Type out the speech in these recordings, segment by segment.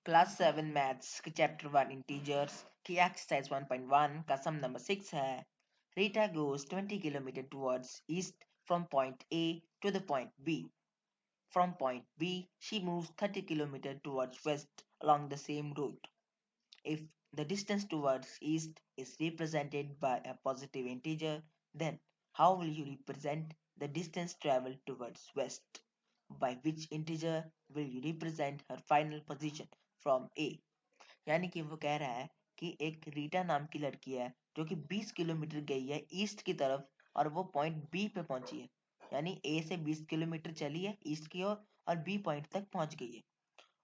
Class 7 maths के chapter 1 integers की exercise 1.1 का सम नंबर 6 है. Rita goes 20 km towards east from point A to the point B. From point B, she moves 30 km towards west along the same route. If the distance towards east is represented by a positive integer, then how will you represent the distance traveled towards west? By which integer will you represent her final position from A? यानी कि वो कह रहा है कि एक रीटा नाम की लड़की है जो कि 20 किलोमीटर गई है ईस्ट की तरफ और वो पॉइंट बी पे पहुंची है. यानी ए से 20 किलोमीटर चली है ईस्ट की ओर और बी पॉइंट तक पहुंच गई है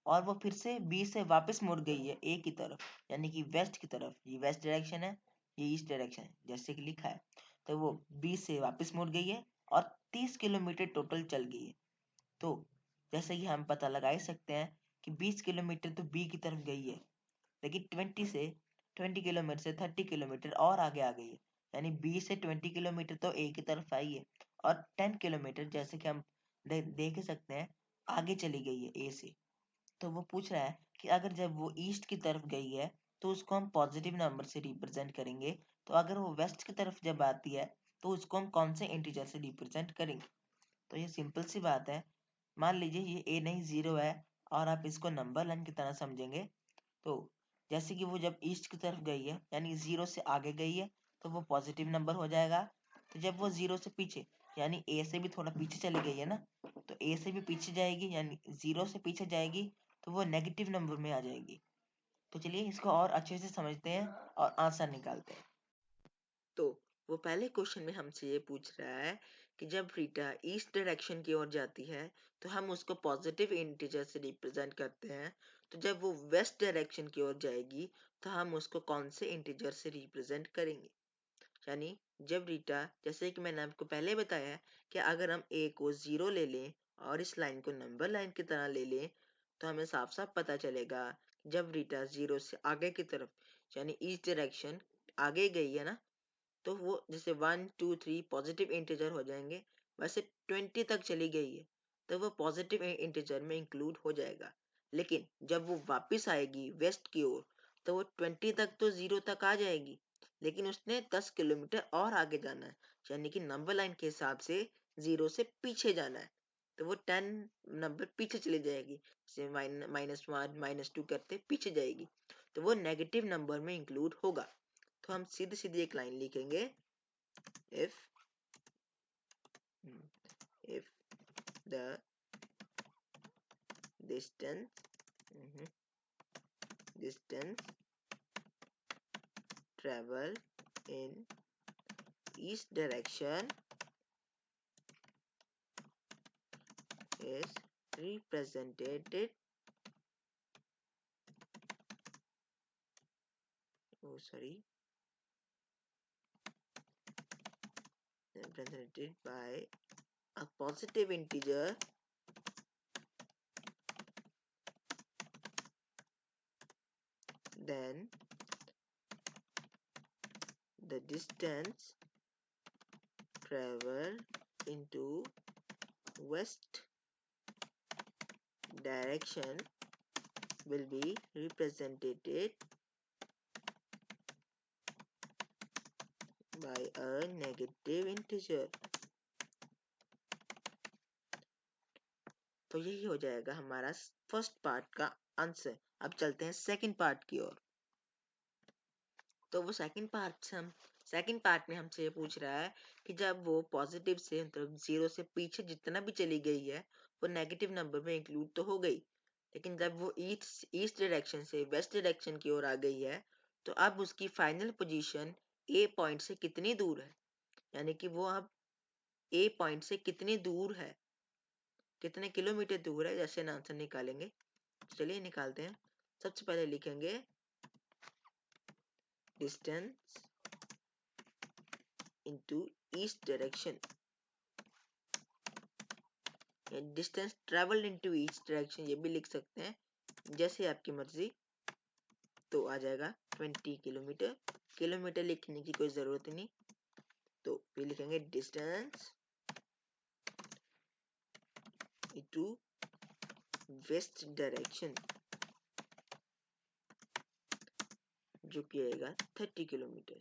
और वो फिर से बी से वापस मुड़ गई है ए की तरफ यानी कि वेस्ट की तरफ. ये वेस्ट डायरेक्शन है, ये ईस्ट डायरेक्शन है जैसे कि लिखा है. तो वो बी से वापस मुड़ गई है और 30 किलोमीटर टोटल चल गई है. तो जैसे कि हम पता लगा ही सकते हैं कि 20 किलोमीटर तो बी की तरफ गई है, लेकिन 20 किलोमीटर से 30 किलोमीटर और आगे आ गई है. यानी बी से 20 किलोमीटर तो ए की तरफ आई है और 10 किलोमीटर जैसे कि हम देख ही सकते हैं आगे चली गई है ए से. तो वो पूछ रहा है कि अगर जब वो ईस्ट की तरफ गई है तो उसको हम पॉजिटिव नंबर से रिप्रेजेंट करेंगे, तो अगर वो वेस्ट की तरफ जब आती है तो उसको हम कौन से इंटीजर से रिप्रेजेंट करेंगे. तो ये सिंपल सी बात है. मान लीजिए ये ए नहीं जीरो है और आप इसको नंबर लाइन की तरह समझेंगे. तो जैसे कि वो जब ईस्ट की तरफ गई है यानी जीरो से आगे गई है तो वो पॉजिटिव नंबर हो जाएगा. तो जब वो जीरो से पीछे यानी ए से भी थोड़ा पीछे चली गई है ना, तो ए से भी पीछे जाएगी यानी जीरो से पीछे जाएगी तो वो नेगेटिव नंबर में आ जाएगी. तो चलिए इसको और अच्छे से समझते हैं और आंसर निकालते हैं. तो वो पहले क्वेश्चन में हमसे ये पूछ रहा है कि जब रीटा ईस्ट डायरेक्शन की ओर जाती है तो हम उसको पॉजिटिव इंटीजर से रिप्रेजेंट करते हैं. तो जब वो वेस्ट डायरेक्शन की ओर जाएगी तो हम उसको कौन से इंटीजर से रिप्रेजेंट करेंगे. यानी जब रीटा, जैसे कि मैंने आपको पहले बताया है कि अगर हम ए को जीरो ले लें और इस लाइन को नंबर लाइन की तरह ले लें तो हमें साफ साफ पता चलेगा कि जब रीटा जीरो से आगे की तरफ यानी ईस्ट डायरेक्शन आगे गई है ना, तो वो जैसे 1 2 3 पॉजिटिव इंटीजर हो जाएंगे, वैसे 20 तक चली गई है तो वो पॉजिटिव इंटीजर में इंक्लूड हो जाएगा. लेकिन जब वो वापस आएगी वेस्ट की ओर तो वो 20 तक तो जीरो तक आ जाएगी, लेकिन उसने 10 किलोमीटर और आगे जाना है यानी कि नंबर लाइन के हिसाब से जीरो से पीछे जाना है. तो वो 10 नंबर पीछे चली जाएगी, जैसे -1 -2 करते पीछे जाएगी तो वो नेगेटिव नंबर में इंक्लूड होगा. तो हम सीधे सीधे एक लाइन लिखेंगे. if if the distance distance travel in east direction is represented represented by a positive integer, then the distance travel into west direction will be represented by a negative integer. तो यही हो जाएगा हमारा first part का answer. अब चलते हैं second part की ओर. तो वो सेकंड पार्ट में हमसे ये पूछ रहा है कि जब वो पॉजिटिव से मतलब जीरो से पीछे जितना भी चली गई है वो नेगेटिव नंबर में इंक्लूड तो हो गई, लेकिन जब वो ईस्ट डायरेक्शन से वेस्ट डायरेक्शन की ओर आ गई है तो अब उसकी फाइनल पोजीशन ए पॉइंट से कितनी दूर है. यानी कि वो अब ए पॉइंट से कितनी दूर है, कितने किलोमीटर दूर है, जैसे ना आंसर निकालेंगे. चलिए निकालते हैं. सबसे पहले लिखेंगे distance into east direction, distance travelled into east direction ये भी लिख सकते हैं, जैसे आपकी मर्जी. तो आ जाएगा 20 किलोमीटर. किलोमीटर लिखने की कोई जरूरत नहीं, तो फिर लिखेंगे डिस्टेंस इनटू वेस्ट डायरेक्शन. जो कि आएगा 30 किलोमीटर।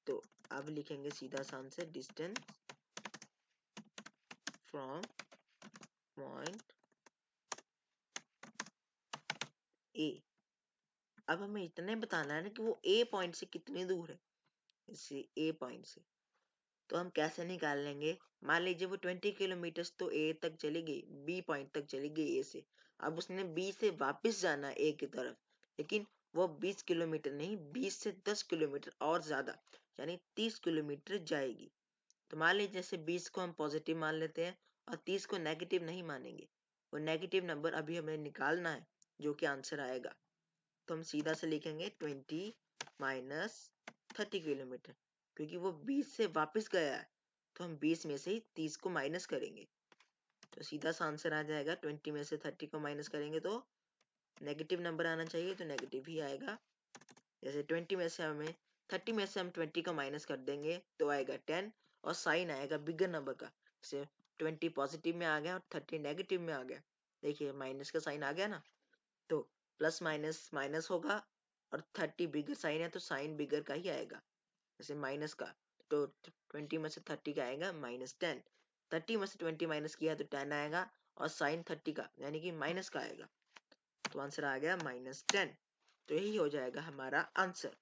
तो अब लिखेंगे सीधा सा answer, distance from point A. अब हमें इतना ही बताना है ना कि वो ए पॉइंट से कितनी दूर है, इससे ए पॉइंट से। तो हम कैसे निकाल लेंगे, मान लीजिए वो 20 किलोमीटर तो ए तक चली गई, बी पॉइंट तक चली गई ए से। अब उसने बी से वापस जाना ए की तरफ, लेकिन वो 20 किलोमीटर नहीं, 20 से 10 किलोमीटर और ज्यादा, यानी 30 किलोमीटर जाएगी। तो मान लीजिए जैसे 20 को हम पॉजिटिव मान लेते हैं और 30 को नेगेटिव नहीं मानेंगे। वो नेगेटिव नंबर अभी हमें निकालना है, जो कि आंसर आएगा। तो हम सीधा से लिखेंगे 20 माइनस 30 किलोमीटर, क्योंकि वो 20 से वापस गया है, तो हम 20 में से ही 30 को माइनस करेंगे। तो सीधा सा आंसर आ जाएगा, 20 में से 30 को माइनस करेंगे तो नेगेटिव नंबर आना चाहिए, तो नेगेटिव ही आएगा। जैसे 20 में से हमें 30 में से हम 20 को माइनस कर देंगे तो आएगा 10, और साइन आएगा बिगर नंबर का। जैसे 20 पॉजिटिव में आ गया और 30 नेगेटिव में आ गया, देखिए माइनस का साइन आ गया ना, तो प्लस माइनस माइनस होगा, और 30 बिगर साइन है तो साइन बिगर का ही आएगा, जैसे माइनस का। तो 20 में से 30 का आएगा -10, 30 में से 20 माइनस किया तो 10 आएगा, और साइन 30 का यानी कि माइनस का आएगा। तो आंसर आ गया -10। तो यही हो जाएगा हमारा आंसर।